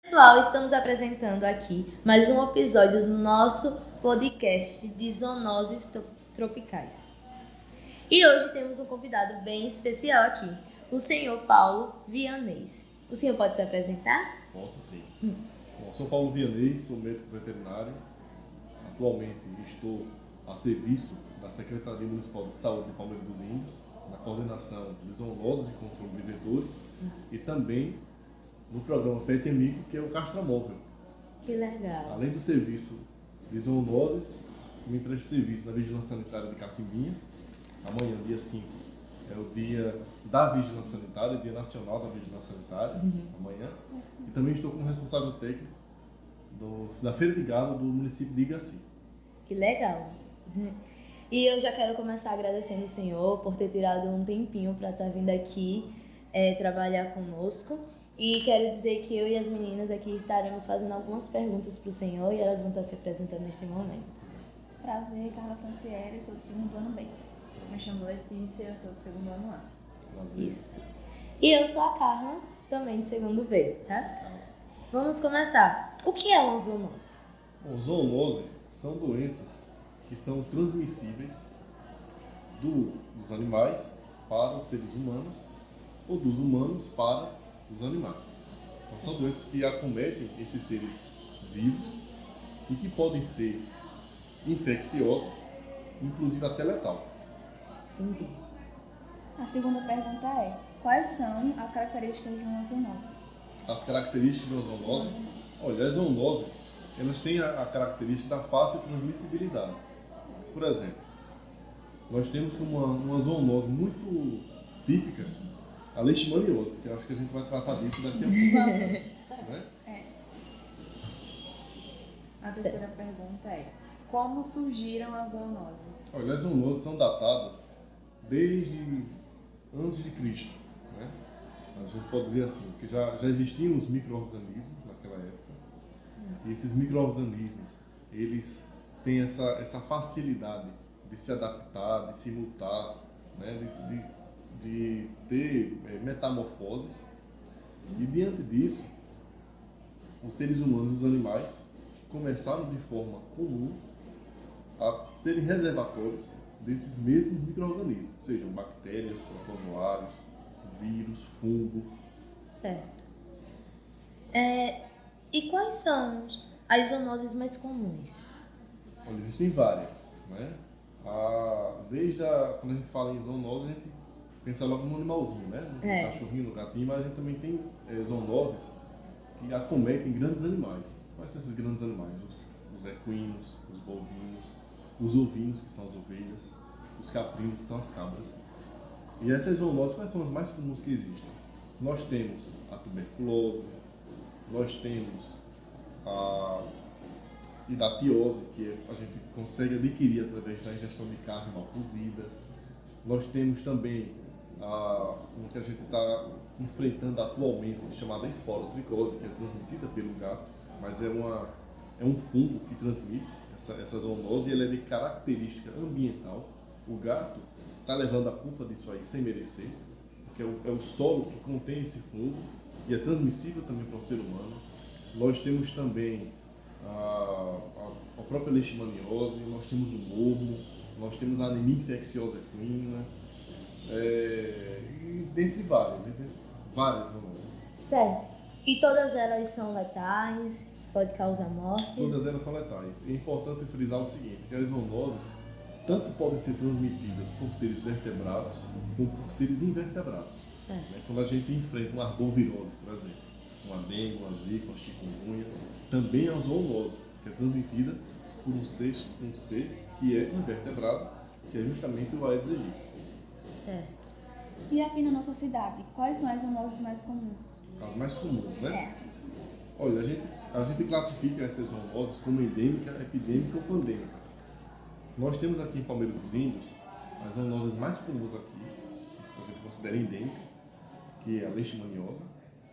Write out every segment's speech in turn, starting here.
Pessoal, estamos apresentando aqui mais um episódio do nosso podcast de zoonoses tropicais. E hoje temos um convidado bem especial aqui, o senhor Paulo Vianês. O senhor pode se apresentar? Posso sim. Bom, sou Paulo Vianês, sou médico veterinário. Atualmente estou a serviço da Secretaria Municipal de Saúde de Palmeira dos Índios, na coordenação de zoonoses e controle de vetores e também no programa Pet Amigo, que é o castramóvel. Que legal. Além do serviço de zoonoses, me presto serviço na Vigilância Sanitária de Cacimbinhas. Amanhã, dia 5, é o dia da Vigilância Sanitária, dia nacional da Vigilância Sanitária, amanhã. E também estou como responsável técnico da Feira de Gado do município de Igaci. Que legal. E eu já quero começar agradecendo o senhor por ter tirado um tempinho para estar vindo aqui trabalhar conosco. E quero dizer que eu e as meninas aqui estaremos fazendo algumas perguntas para o senhor e elas vão estar se apresentando neste momento. Prazer, Carla Franciele, sou do segundo ano B. Me chamo Letícia, eu sou do segundo ano A. Prazer. Isso. E eu sou a Carla, também de segundo B, tá? Vamos começar. O que é uma zoonose? Bom, zoonose são doenças que são transmissíveis dos animais para os seres humanos ou dos humanos para os animais. Então, são doenças que acometem esses seres vivos e que podem ser infecciosas, inclusive até letal. Entendi. A segunda pergunta é: quais são as características de uma zoonose? As características da zoonose, olha, as zoonoses, elas têm a característica da fácil transmissibilidade. Por exemplo, nós temos uma zoonose muito típica, a leishmaniose, que eu acho que a gente vai tratar disso daqui a pouco. Né? A terceira pergunta é: como surgiram as zoonoses? Olha, as zoonoses são datadas desde antes de Cristo. Né? A gente pode dizer assim, que já existiam os micro-organismos naquela época. E esses micro-organismos, eles têm essa facilidade de se adaptar, de se mutar, né? de ter metamorfoses. E diante disso, os seres humanos e os animais começaram de forma comum a serem reservatórios desses mesmos micro-organismos, sejam bactérias, protozoários, vírus, fungo. Certo. E quais são as zoonoses mais comuns? Olha, existem várias. Né? Quando a gente fala em zoonose, a gente pensa logo no animalzinho, né? No cachorrinho, no gatinho, mas a gente também tem zoonoses que acometem grandes animais. Quais são esses grandes animais? Os equinos, os bovinos, os ovinos, que são as ovelhas, os caprinos, que são as cabras. E essas zoonoses, quais são as mais comuns que existem? Nós temos a tuberculose, nós temos a hidatiose, que a gente consegue adquirir através da ingestão de carne mal cozida. Nós temos também o que a gente está enfrentando atualmente, chamada esporotricose, que é transmitida pelo gato, mas é um fungo que transmite essa zoonose e ela é de característica ambiental. O gato está levando a culpa disso aí sem merecer, porque é o solo que contém esse fungo e é transmissível também para o ser humano. Nós temos também a própria leishmaniose, nós temos o mormo, nós temos a anemia infecciosa equina, e dentre várias zoonoses. Certo. E todas elas são letais? Pode causar mortes? Todas elas são letais. É importante frisar o seguinte, que as zoonoses tanto podem ser transmitidas por seres vertebrados como por seres invertebrados. Certo. Quando a gente enfrenta uma arbovirose, por exemplo, uma dengue, uma zika, uma chikungunya, também é uma zoonose, que é transmitida por um ser que é invertebrado, que é justamente o Aedes aegypti. Certo. E aqui na nossa cidade, quais são as zoonoses mais comuns? As mais comuns, né? Olha, a gente classifica essas zoonoses como endêmica, epidêmica ou pandêmica. Nós temos aqui em Palmeira dos Índios as zoonoses mais comuns aqui, que a gente considera endêmica, que é a leishmaniose,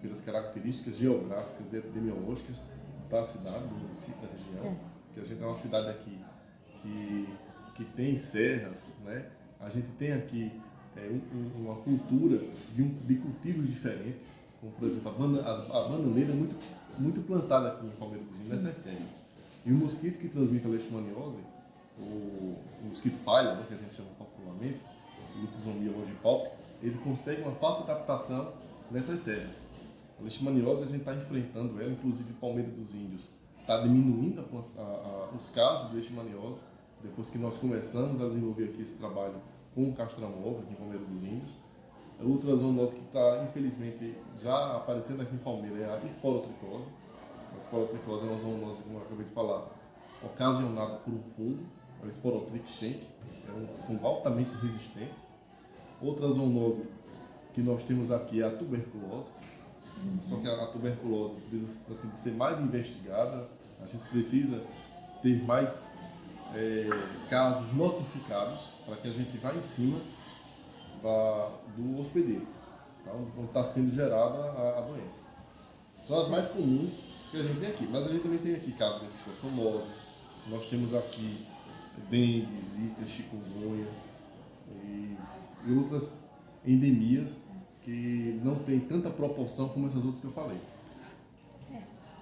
pelas características geográficas e epidemiológicas da cidade, do município, da região. Certo. Que a gente é uma cidade aqui que tem serras, né? A gente tem aqui uma cultura de cultivos diferentes. como por exemplo a bananeira é muito plantada aqui em Palmeira dos Índios, nessas serras. E o mosquito que transmite a leishmaniose, o mosquito palha, né, que a gente chama popularmente, o Lipizomia longipops, ele consegue uma fácil adaptação nessas serras. A leishmaniose a gente está enfrentando ela, inclusive Palmeira dos Índios está diminuindo os casos de leishmaniose, depois que nós começamos a desenvolver aqui esse trabalho com o castramóvel aqui em Palmeira dos Índios. A outra zoonose que está, infelizmente, já aparecendo aqui em Palmeira é a esporotricose. A esporotricose é uma zoonose, como eu acabei de falar, ocasionada por um fungo, é o Sporotrich schenck, é um fungo altamente resistente. Outra zoonose que nós temos aqui é a tuberculose, só que a tuberculose precisa assim, de ser mais investigada, a gente precisa ter mais casos notificados para que a gente vá em cima do hospedeiro, tá? Onde está sendo gerada a doença. São as mais comuns que a gente tem aqui, mas a gente também tem aqui casos de esquistossomose, nós temos aqui dengue, zika, chikungunya e outras endemias que não tem tanta proporção como essas outras que eu falei.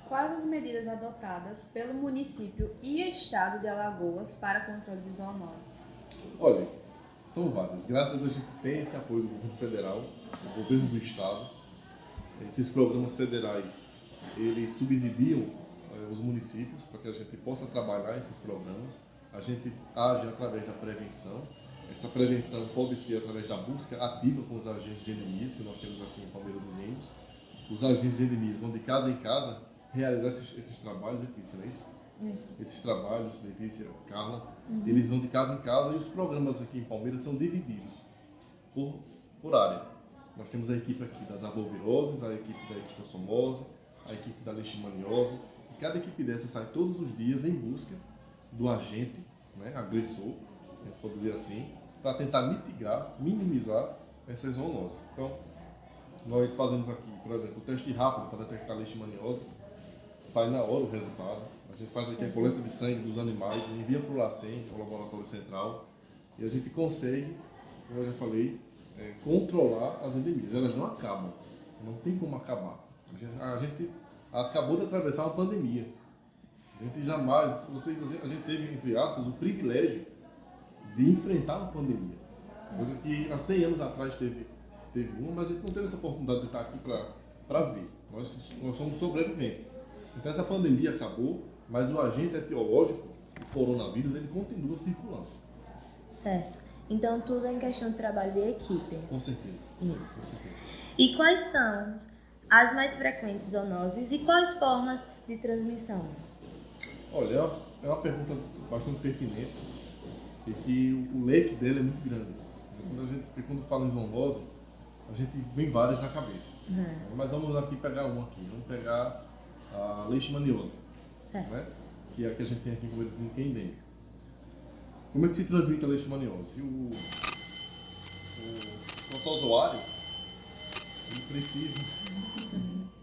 Quais as medidas adotadas pelo município e estado de Alagoas para controle de zoonoses? Olha, são várias. Graças a Deus a gente tem esse apoio do governo federal, do governo do estado. Esses programas federais, eles subsidiam os municípios para que a gente possa trabalhar esses programas. A gente age através da prevenção. Essa prevenção pode ser através da busca ativa com os agentes de endemias, que nós temos aqui em Palmeira dos Índios. Os agentes de endemias vão de casa em casa realizar esses trabalhos, Letícia, não é isso? Isso. Esses trabalhos, Letícia, Carla, eles vão de casa em casa e os programas aqui em Palmeiras são divididos por área. Nós temos a equipe aqui das arboviroses, a equipe da esquistossomose, a equipe da leishmaniose. E cada equipe dessa sai todos os dias em busca do agente, né, agressor, a gente pode dizer assim, para tentar mitigar, minimizar essas zoonoses. Então, nós fazemos aqui, por exemplo, o teste rápido para detectar leishmaniose, sai na hora o resultado. A gente faz aqui a coleta de sangue dos animais, envia para o LACEN, o Laboratório Central, e a gente consegue, como eu já falei, controlar as endemias. Elas não acabam, não tem como acabar. A gente acabou de atravessar uma pandemia. A gente jamais, a gente teve, entre aspas, o privilégio de enfrentar uma pandemia. Coisa que há 100 anos atrás teve uma, mas a gente não teve essa oportunidade de estar aqui para ver. Nós somos sobreviventes. Então essa pandemia acabou, mas o agente etiológico, o coronavírus, ele continua circulando. Certo. Então tudo é em questão de trabalho de equipe. Com certeza. Isso. Com certeza. E quais são as mais frequentes zoonoses e quais formas de transmissão? Olha, é uma pergunta bastante pertinente e que o leque dela é muito grande. Quando fala em zoonose, a gente vem várias na cabeça. Mas vamos aqui pegar uma aqui. Vamos pegar a leishmaniose, né? Que é a que a gente tem aqui em Palmeira dos Índios, que é endêmica. Como é que se transmite a leishmaniose? O protozoário, ele precisa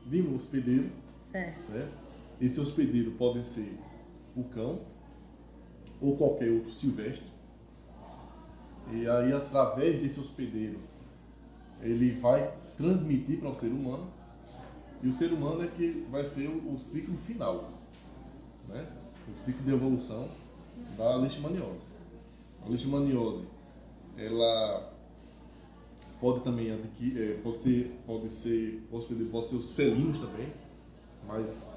de um hospedeiro, certo? Esse hospedeiro pode ser o cão ou qualquer outro silvestre. E aí, através desse hospedeiro, ele vai transmitir para o ser humano. E o ser humano é que vai ser o ciclo final, né? O ciclo de evolução da leishmaniose. A leishmaniose, ela pode também pode ser os felinos também, mas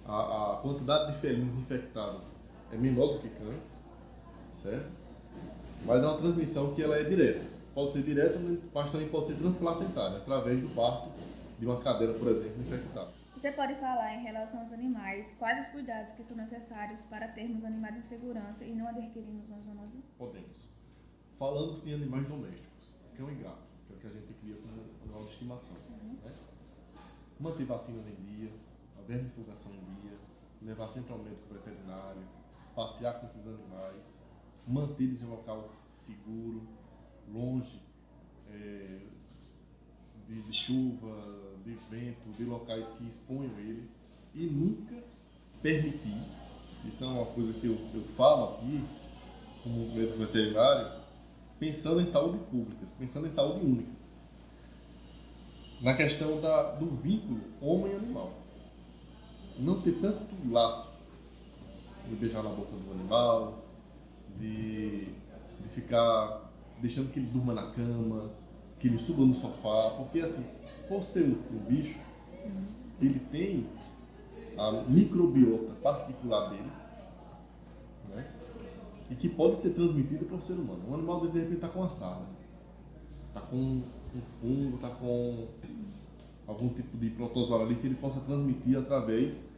a quantidade de felinos infectados é menor do que cães, certo? Mas é uma transmissão que ela é direta. Pode ser direta, mas também pode ser transplacentária, através do parto de uma cadeira, por exemplo, infectada. Você pode falar em relação aos animais, quais os cuidados que são necessários para termos animais em segurança e não adquirirmos uma zoonose? Podemos. Falando-se em animais domésticos, cão e gato, que é o que a gente cria como animal de estimação. Né? Manter vacinas em dia, a vermifugação em dia, levar sempre ao médico veterinário, passear com esses animais, mantê-los em um local seguro, longe de chuva, de vento, de locais que exponham ele, e nunca permitir, isso é uma coisa que eu falo aqui, como médico veterinário, pensando em saúde pública, pensando em saúde única. na questão do vínculo homem-animal. Não ter tanto laço de beijar na boca do animal, de ficar deixando que ele durma na cama, que ele suba no sofá, porque assim, por ser um bicho, ele tem a microbiota particular dele, né? E que pode ser transmitida para o ser humano. Um animal, de repente, está com uma sarna, está com um fungo, está com algum tipo de protozoário ali que ele possa transmitir através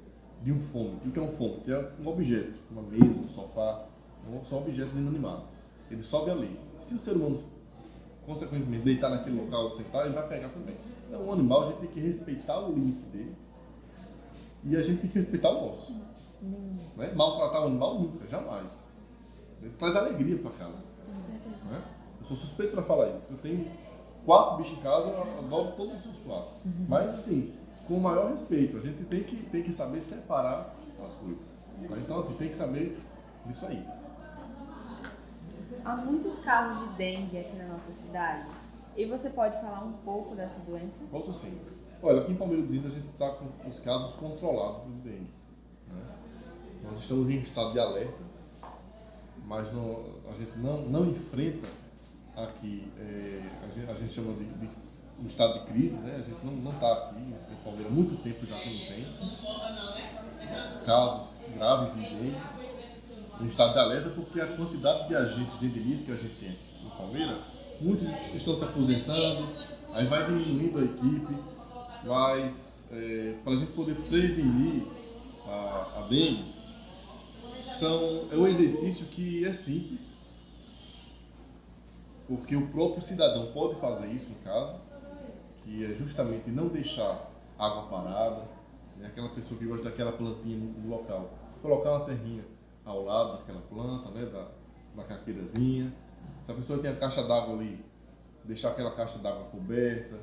de um fômito. O que é um fômito? É um objeto, uma mesa, um sofá, são objetos inanimados. Ele sobe ali. Se o ser humano, consequentemente, deitar naquele local ou sentar, ele vai pegar também. Então, o animal, a gente tem que respeitar o limite dele e a gente tem que respeitar o nosso. Né? Maltratar o animal nunca, jamais. Ele traz alegria para casa. Com certeza. Né? Eu sou suspeito para falar isso, porque eu tenho 4 bichos em casa, eu adoro todos os 4. Mas, assim, com o maior respeito, a gente tem que saber separar as coisas. Então, assim, tem que saber disso aí. Há muitos casos de dengue aqui na nossa cidade. E você pode falar um pouco dessa doença? Posso sim. Olha, aqui em Palmeiras dos Índios a gente está com os casos controlados de dengue. Né? Nós estamos em estado de alerta, mas a gente não enfrenta aqui, a gente chama de um estado de crise, né? A gente não está aqui em Palmeiras há muito tempo já que não tem casos graves de dengue. Um estado de alerta porque a quantidade de agentes de endemias que a gente tem em Palmeiras, muitos estão se aposentando, aí vai diminuindo a equipe, mas para a gente poder prevenir a dengue, é um exercício que é simples, porque o próprio cidadão pode fazer isso em casa, que é justamente não deixar água parada, né? Aquela pessoa que gosta daquela plantinha no local, colocar uma terrinha ao lado daquela planta, né, da caqueirazinha. Se a pessoa tem a caixa d'água ali, deixar aquela caixa d'água coberta.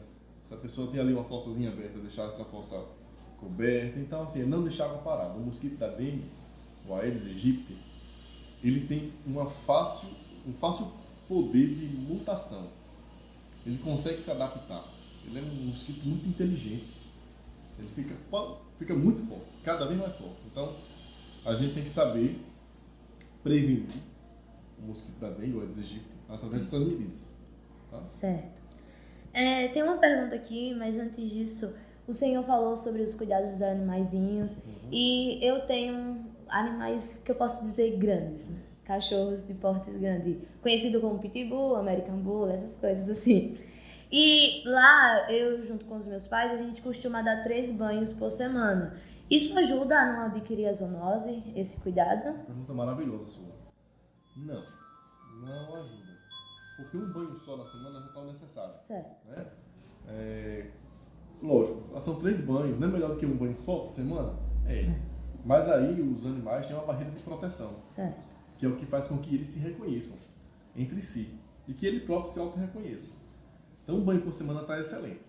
Se a pessoa tem ali uma fossazinha aberta, deixar essa fossa coberta. Então, assim, não deixar água parada. O mosquito da dengue, o Aedes aegypti, ele tem um fácil poder de mutação. Ele consegue se adaptar. Ele é um mosquito muito inteligente. Ele fica muito forte, cada vez mais forte. Então, a gente tem que saber prevenir o mosquito da dengue, o Aedes aegypti, através dessas medidas. Tá? Certo. Tem uma pergunta aqui, mas antes disso, o senhor falou sobre os cuidados dos animaizinhos, e eu tenho animais que eu posso dizer grandes, cachorros de porte grande, conhecido como pitbull, American Bull, essas coisas assim. E lá, eu junto com os meus pais, a gente costuma dar 3 banhos por semana. Isso ajuda a não adquirir a zoonose, esse cuidado? Pergunta maravilhosa sua. Não ajuda. Porque um banho só na semana já está o necessário. Certo. Né? Lógico, são 3 banhos. Não é melhor do que um banho só por semana? Mas aí os animais têm uma barreira de proteção. Certo. Que é o que faz com que eles se reconheçam entre si. E que ele próprio se auto-reconheça. Então um banho por semana está excelente.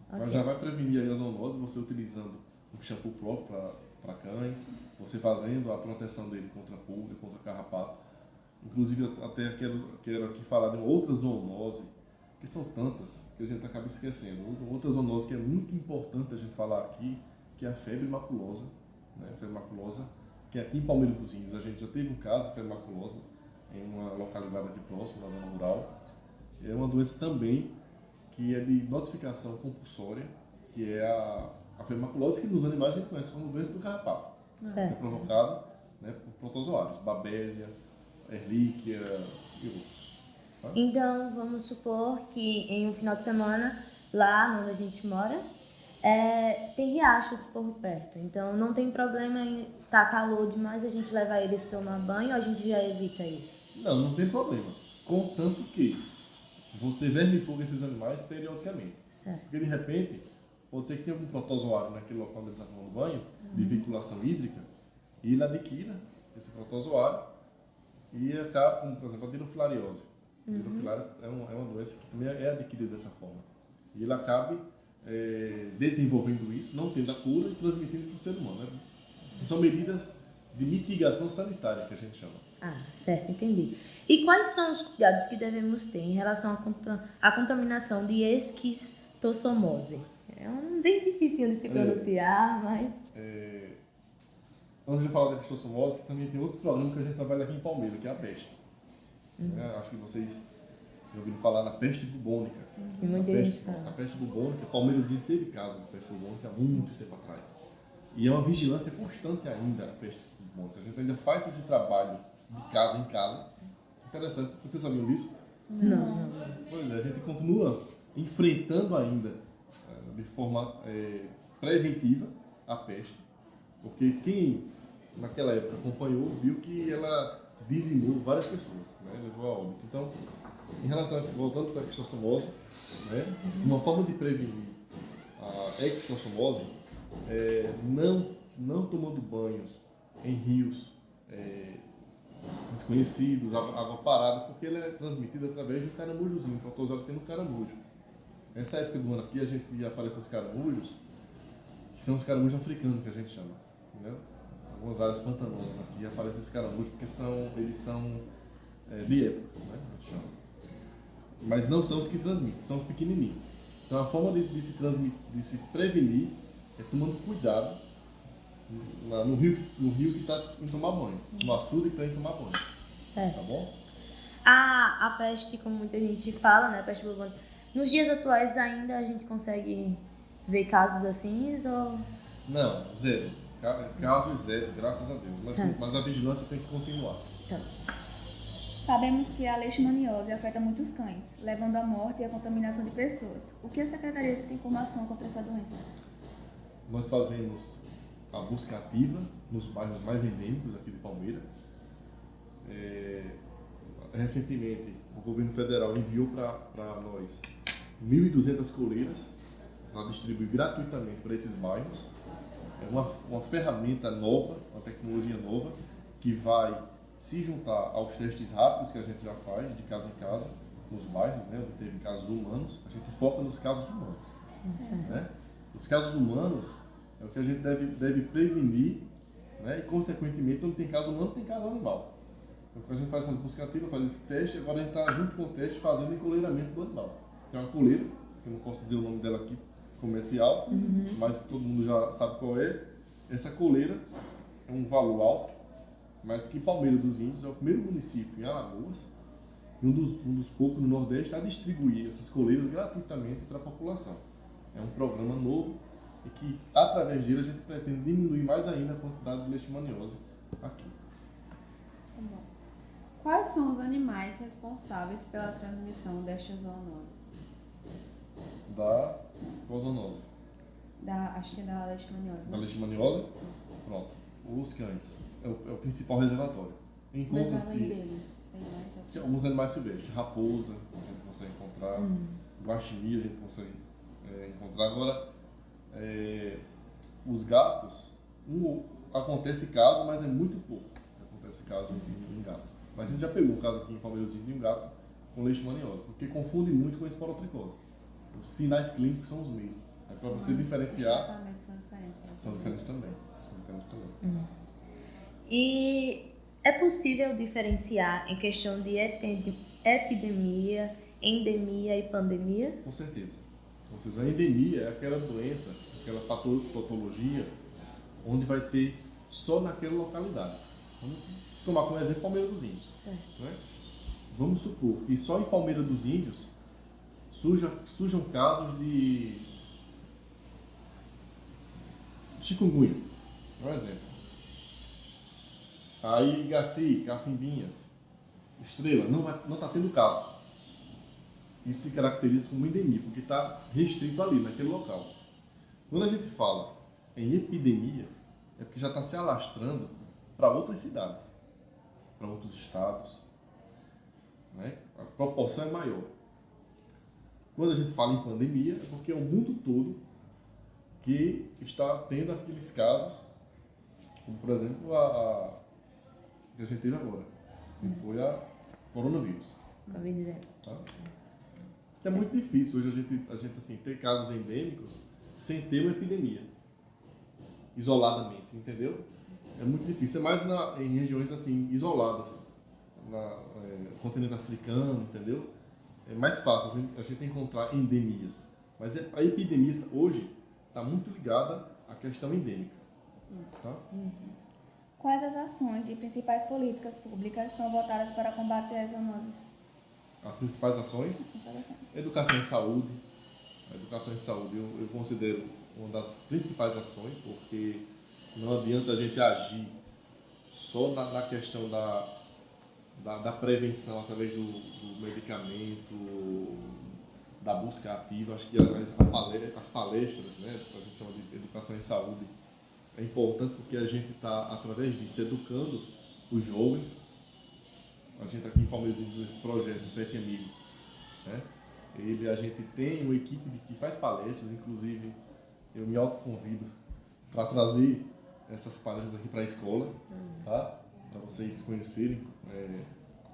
Okay. Mas já vai prevenir aí a zoonose, você utilizando um shampoo próprio para cães, você fazendo a proteção dele contra pulga, contra carrapato. Inclusive, até quero aqui falar de uma outra zoonose, que são tantas que a gente acaba esquecendo. Outra zoonose que é muito importante a gente falar aqui, que é a febre maculosa. Né? A febre maculosa, que aqui em Palmeiras dos Índios a gente já teve um caso de febre maculosa em uma localidade aqui próxima, na zona rural. É uma doença também que é de notificação compulsória, que é a febre maculosa, que nos animais a gente conhece como doença do carrapato, que é provocada, né, por protozoários, Babésia, Ehrlichia e outros. Tá? Então, vamos supor que em um final de semana, lá onde a gente mora, tem riachos por perto. Então, não tem problema em estar calor demais, a gente levar eles a tomar banho, ou a gente já evita isso? Não tem problema. Contanto que você vermifuga esses animais periodicamente. Certo. Porque, de repente, pode ser que tenha algum protozoário naquele local onde ele está tomando banho, de vinculação hídrica, e ele adquira esse protozoário e acaba, como, por exemplo, a dirofilariose. A dirofilariose é uma doença que também é adquirida dessa forma. E ele acaba desenvolvendo isso, não tendo a cura e transmitindo para o ser humano. Né? São medidas de mitigação sanitária que a gente chama. Certo, entendi. E quais são os cuidados que devemos ter em relação à contaminação de esquistossomose? esquistossomose. É um bem dificinho de se pronunciar, mas... Antes de falar da esquistossomose, também tem outro problema que a gente trabalha aqui em Palmeiras, que é a peste. Acho que vocês já ouviram falar na peste bubônica. E muita gente fala. A peste bubônica, Palmeiras teve caso de peste bubônica há muito tempo atrás. E é uma vigilância constante ainda a peste bubônica. A gente ainda faz esse trabalho de casa em casa. Interessante. Vocês sabiam disso? Não. Pois é, a gente continua enfrentando ainda de forma preventiva a peste. Porque quem naquela época acompanhou viu que ela dizimou várias pessoas, né? Levou a óbito. Então, em relação a, voltando para a esquistossomose, né? Uma forma de prevenir a esquistossomose é não tomando banhos em rios desconhecidos, água parada, porque ela é transmitida através do caramujozinho, protozoário que tem no caramujo. Nessa época do ano aqui, a gente aparece os caramujos, que são os caramujos africanos que a gente chama. Entendeu? Algumas áreas pantanosas aqui aparecem esses caramujos porque eles são de época, né? A gente chama. Mas não são os que transmitem, são os pequenininhos. Então a forma de se prevenir é tomando cuidado no rio que está indo tomar banho, no açude que está indo tomar banho. Certo. Tá bom? A peste, como muita gente fala, né? A peste bubônica. Nos dias atuais ainda a gente consegue ver casos assim ou... Não, zero. Casos zero, graças a Deus. Mas a vigilância tem que continuar. Tá. Sabemos que a leishmaniose afeta muitos cães, levando à morte e à contaminação de pessoas. O que a Secretaria tem informação contra essa doença? Nós fazemos a busca ativa nos bairros mais endêmicos aqui de Palmeiras. Recentemente, o governo federal enviou para nós 1.200 coleiras para distribuir gratuitamente para esses bairros. É uma ferramenta nova, uma tecnologia nova, que vai se juntar aos testes rápidos que a gente já faz de casa em casa, nos bairros, né, onde teve casos humanos. A gente foca nos casos humanos. Né? Os casos humanos é o que a gente deve prevenir, né, e, consequentemente, onde tem caso humano, tem caso animal. Então, a gente faz essas buscas ativas, faz esse teste, agora a gente está junto com o teste fazendo encoleiramento do animal. Tem uma coleira, que eu não posso dizer o nome dela aqui, comercial, mas todo mundo já sabe qual é. Essa coleira é um valor alto, mas que Palmeiras dos Índios é o primeiro município em Alagoas, e um dos poucos no Nordeste, a distribuir essas coleiras gratuitamente para a população. É um programa novo e que, através dele, a gente pretende diminuir mais ainda a quantidade de leishmaniose aqui. Tá bom. Quais são os animais responsáveis pela transmissão destas zoonoses? Da zoonose. Acho que é da leishmaniose. Da Né? leishmaniose? Isso. Pronto. Os cães. É o principal reservatório. Mas Encontra-se além deles, tem mais alguns animais silvestres. Raposa, a gente consegue encontrar. Guaxinim, a gente consegue encontrar. Agora, os gatos, acontece caso, mas é muito pouco. Acontece caso em gato. Mas a gente já pegou um caso aqui em Palmeiras de um gato com leishmaniose, porque confunde muito com esporotricose. Os sinais clínicos são os mesmos. É para você diferenciar. Os tratamentos são diferentes. São diferentes também. E é possível diferenciar em questão de epidemia, endemia e pandemia? Com certeza. A endemia é aquela doença, aquela patologia, onde vai ter só naquela localidade. Vamos tomar como exemplo Palmeiras dos Índios. Né? Vamos supor que só em Palmeiras dos Índios surjam casos de chikungunya, por exemplo. Aí Igaci, Cacimbinhas, Estrela, não está tendo caso. Isso se caracteriza como endemia, porque está restrito ali, naquele local. Quando a gente fala em epidemia, é porque já está se alastrando para outras cidades, para outros estados. Né? A proporção é maior. Quando a gente fala em pandemia, é porque é o mundo todo que está tendo aqueles casos, como por exemplo a que a gente teve agora, que foi a coronavírus. Covid-19. Tá? É muito difícil hoje a gente assim, ter casos endêmicos sem ter uma epidemia, isoladamente, entendeu? É muito difícil, é mais em regiões assim, isoladas, continente africano, entendeu? É mais fácil a gente encontrar endemias. Mas a epidemia hoje está muito ligada à questão endêmica. Tá? Quais as ações de principais políticas públicas são votadas para combater as zoonoses? As principais ações, Principais ações. educação e saúde. A educação e saúde eu considero uma das principais ações, porque não adianta a gente agir só na questão da prevenção através do medicamento, da busca ativa. Acho que as palestras, né, que a gente chama de educação em saúde, é importante porque a gente está, através disso, educando os jovens. A gente aqui em Palmeiras, nesse projeto, o PET Amigo, né, a gente tem uma equipe que faz palestras, inclusive eu me autoconvido para trazer essas palestras aqui para a escola, tá? Para vocês conhecerem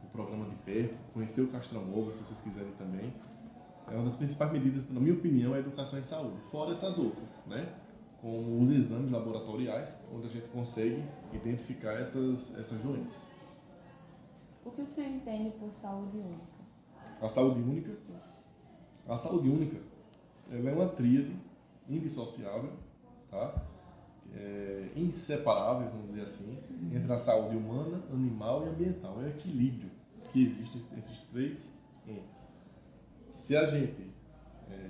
o programa de perto, conhecer o Castramóvel, se vocês quiserem também. É uma das principais medidas, na minha opinião, é a educação em saúde, fora essas outras, né? Como os exames laboratoriais, onde a gente consegue identificar essas doenças. O que o senhor entende por saúde única? A saúde única? A saúde única, ela é uma tríade indissociável, tá? Inseparável, vamos dizer assim, entre a saúde humana, animal e ambiental. É o equilíbrio que existe entre esses três entes. Se a gente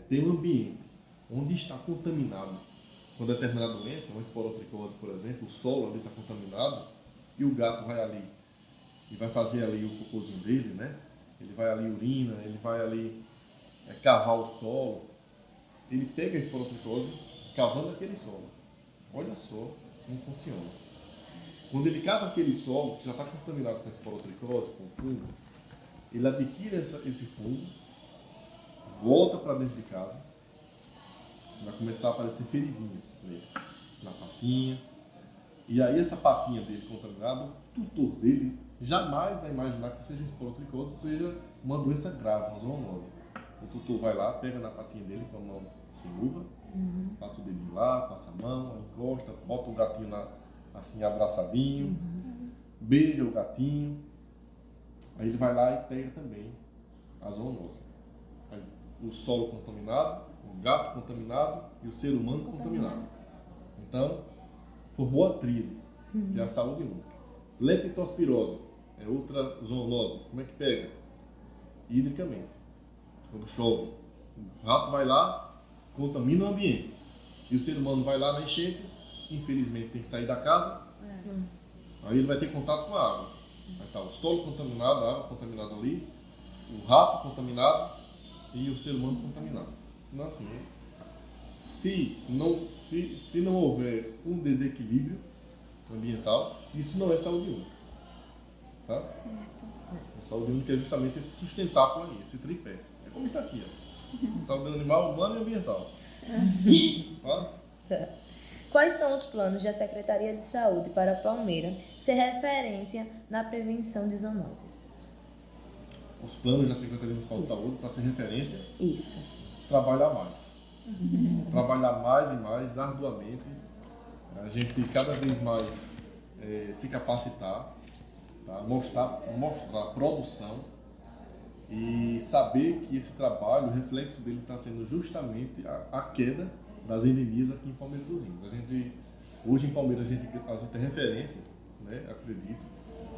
tem um ambiente onde está contaminado com determinada doença, uma esporotricose, por exemplo, o solo ali está contaminado e o gato vai ali e vai fazer ali o cocôzinho dele, né? Ele vai ali urina, ele vai ali cavar o solo, ele pega a esporotricose cavando aquele solo. Olha só como funciona. Quando ele cava aquele solo, que já está contaminado com a esporotricose, com o fungo, ele adquire esse fungo, volta para dentro de casa, vai começar a aparecer feridinhas nele, na patinha, e aí essa patinha dele contaminada, o tutor dele jamais vai imaginar que seja esporotricose, seja uma doença grave, uma zoonose. O tutor vai lá, pega na patinha dele com a mão sem luva, passa o dedinho lá, passa a mão, encosta, bota o gatinho assim abraçadinho, beija o gatinho, aí ele vai lá e pega também a zoonose. Aí, o solo contaminado, o gato contaminado e o ser humano contaminado. Então, formou a tríade, que é a saúde única. Leptospirose é outra zoonose. Como é que pega? Hidricamente. Quando chove, o rato vai lá, contamina o ambiente. E o ser humano vai lá na enchente, infelizmente tem que sair da casa, aí ele vai ter contato com a água. Vai estar o solo contaminado, a água contaminada ali, o rato contaminado e o ser humano contaminado. Então assim, se não houver um desequilíbrio ambiental, isso não é saúde única. Tá? A saúde única é justamente esse sustentáculo aí, esse tripé. É como isso aqui, ó. Saúde animal, humana e ambiental. Tá? Quais são os planos da Secretaria de Saúde para Palmeira ser referência na prevenção de zoonoses? Os planos da Secretaria Municipal de Saúde para ser referência, Isso. trabalhar mais. Trabalhar mais e mais, arduamente. A gente cada vez mais se capacitar, tá? Mostrar produção e saber que esse trabalho, o reflexo dele está sendo justamente a queda das endemias aqui em Palmeiras dos Índios. Hoje em Palmeiras a gente é referência, né, acredito,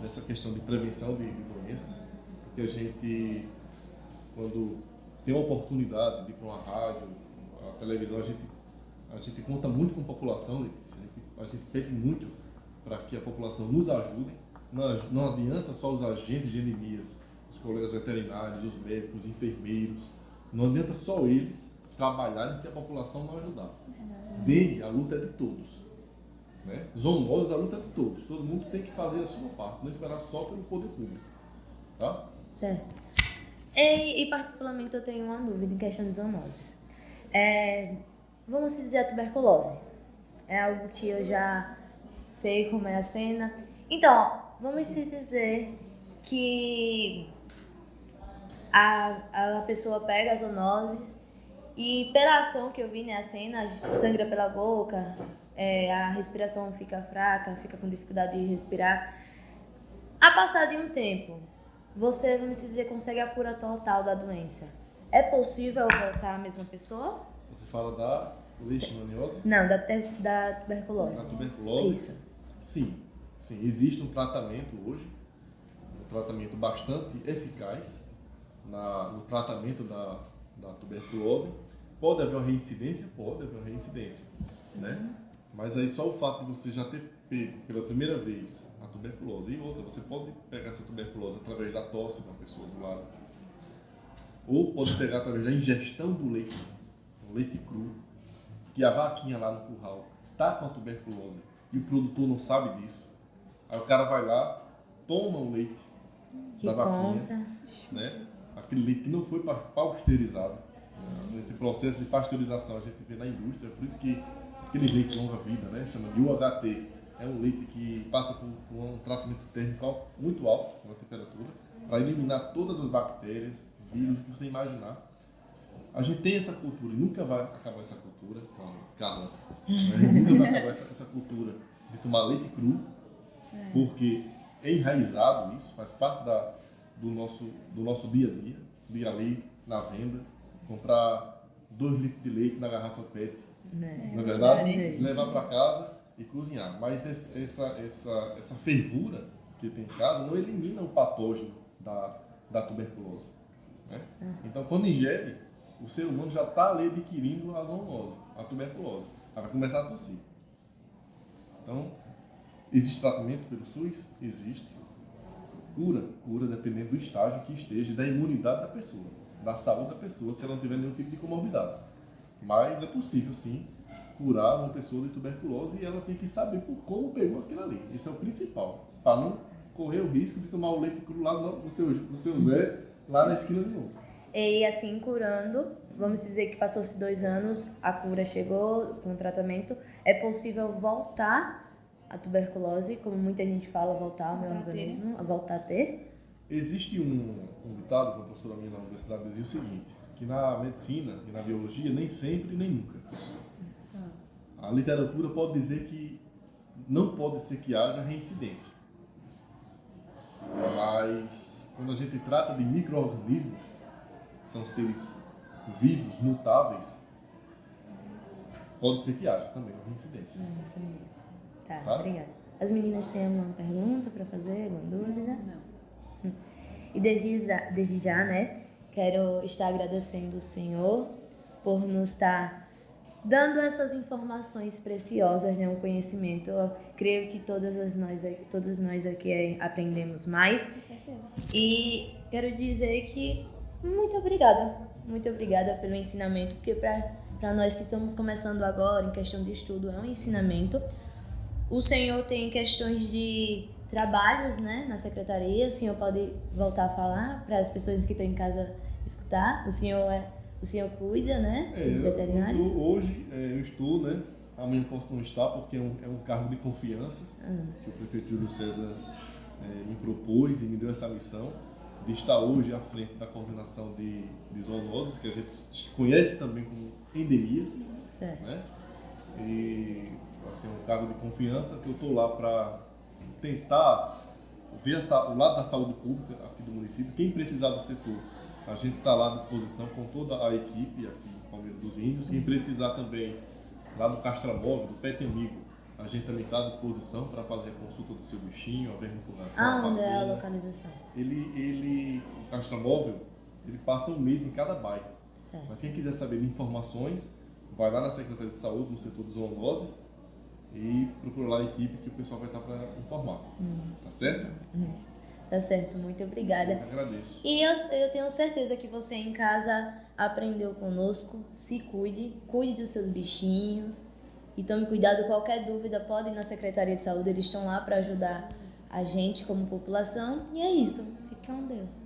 nessa questão de prevenção de doenças, porque a gente, quando tem a oportunidade de ir para uma rádio, a televisão, a gente conta muito com a população, Letícia. A gente pede muito para que a população nos ajude. Não adianta só os agentes de endemias, os colegas veterinários, os médicos, os enfermeiros. Não adianta só eles trabalharem se a população não ajudar. Dengue, a luta é de todos. Né? Zoonose, a luta é de todos. Todo mundo tem que fazer a sua parte, não esperar só pelo poder público. Tá? Certo. E particularmente eu tenho uma dúvida em questão de zoonoses. Vamos dizer a tuberculose. É algo que eu já sei como é a cena. Então, vamos dizer que a pessoa pega as zoonoses e pela ação que eu vi na cena, sangra pela boca, a respiração fica fraca, fica com dificuldade de respirar. A passar de um tempo, você, vamos dizer, consegue a cura total da doença. é possível voltar a mesma pessoa? Você fala da leishmaniose? Não, da tuberculose. Da tuberculose? Isso. Sim, existe um tratamento hoje, um tratamento bastante eficaz no tratamento da tuberculose. Pode haver uma reincidência? Pode haver uma reincidência, né? Mas aí só o fato de você já ter pego pela primeira vez a tuberculose e outra, você pode pegar essa tuberculose através da tosse da pessoa do lado, ou pode pegar através da ingestão do leite, um leite cru, que a vaquinha lá no curral está com a tuberculose e o produtor não sabe disso. Aí o cara vai lá, toma o leite da vaquinha, né? Aquele leite que não foi pasteurizado. Nesse processo de pasteurização a gente vê na indústria, por isso que aquele leite longa-vida, né, chama de UHT, é um leite que passa por um tratamento térmico muito alto, uma temperatura, para eliminar todas as bactérias, vírus, o que você imaginar. A gente tem essa cultura e nunca vai acabar essa cultura, Carlas, nunca vai acabar essa cultura de tomar leite cru, porque é enraizado isso, faz parte do nosso dia a dia, ir ali na venda, comprar 2 litros de leite na garrafa PET, não é verdade? Levar para casa e cozinhar. Mas essa fervura que tem em casa não elimina o patógeno da tuberculose, né? Então, quando ingere, o ser humano já está ali adquirindo a zoonose, a tuberculose. Ela vai começar a tossir. Então, existe tratamento pelo SUS? Existe. Cura dependendo do estágio que esteja, da imunidade da pessoa, da saúde da pessoa, se ela não tiver nenhum tipo de comorbidade. Mas é possível, sim, curar uma pessoa de tuberculose e ela tem que saber por como pegou aquilo ali. Isso é o principal, para não correr o risco de tomar o leite cru lá do seu Zé, lá na esquina de novo. E assim, curando, vamos dizer que passou-se 2 anos, a cura chegou com o tratamento, é possível voltar a tuberculose, como muita gente fala, voltar ao meu organismo, a voltar a ter? Existe um ditado que a professora minha na universidade dizia o seguinte, que na medicina e na biologia nem sempre nem nunca. A literatura pode dizer que não pode ser que haja reincidência. Mas quando a gente trata de micro-organismos, são seres vivos, mutáveis, pode ser que haja também uma reincidência. Tá, obrigada. As meninas têm alguma pergunta para fazer, alguma dúvida? Não. E desde já, né, quero estar agradecendo o Senhor por nos estar dando essas informações preciosas, né, um conhecimento. Eu creio que todos nós aqui aprendemos mais. Com certeza. E quero dizer que muito obrigada pelo ensinamento, porque para nós que estamos começando agora em questão de estudo é um ensinamento. O Senhor tem questões de trabalhos, né, na secretaria. O Senhor pode voltar a falar para as pessoas que estão em casa escutar. O Senhor cuida, né, de veterinários. Hoje eu estou, né, amanhã posso não estar porque é um cargo de confiança que o prefeito Júlio César me propôs e me deu essa missão de estar hoje à frente da coordenação de zoonoses, que a gente conhece também como endemias, Certo. né? E assim, um cargo de confiança que eu estou lá para tentar ver o lado da saúde pública aqui do município. Quem precisar do setor, a gente está lá à disposição com toda a equipe aqui em Palmeira dos Índios. Quem precisar também lá no Castramóvel, do Pet Amigo, a gente também está à disposição para fazer a consulta do seu bichinho, a vermifugação, Onde é a vacina. localização? O Castramóvel, ele passa um mês em cada bairro. Certo. Mas quem quiser saber de informações, vai lá na Secretaria de Saúde, no setor de zoonoses, e procura lá a equipe que o pessoal vai estar para informar. Tá certo? Tá certo, muito obrigada. Eu agradeço. E eu tenho certeza que você em casa aprendeu conosco. Se cuide dos seus bichinhos e tome cuidado. Qualquer dúvida pode ir na Secretaria de Saúde, eles estão lá para ajudar a gente como população. E é isso, fique com Deus.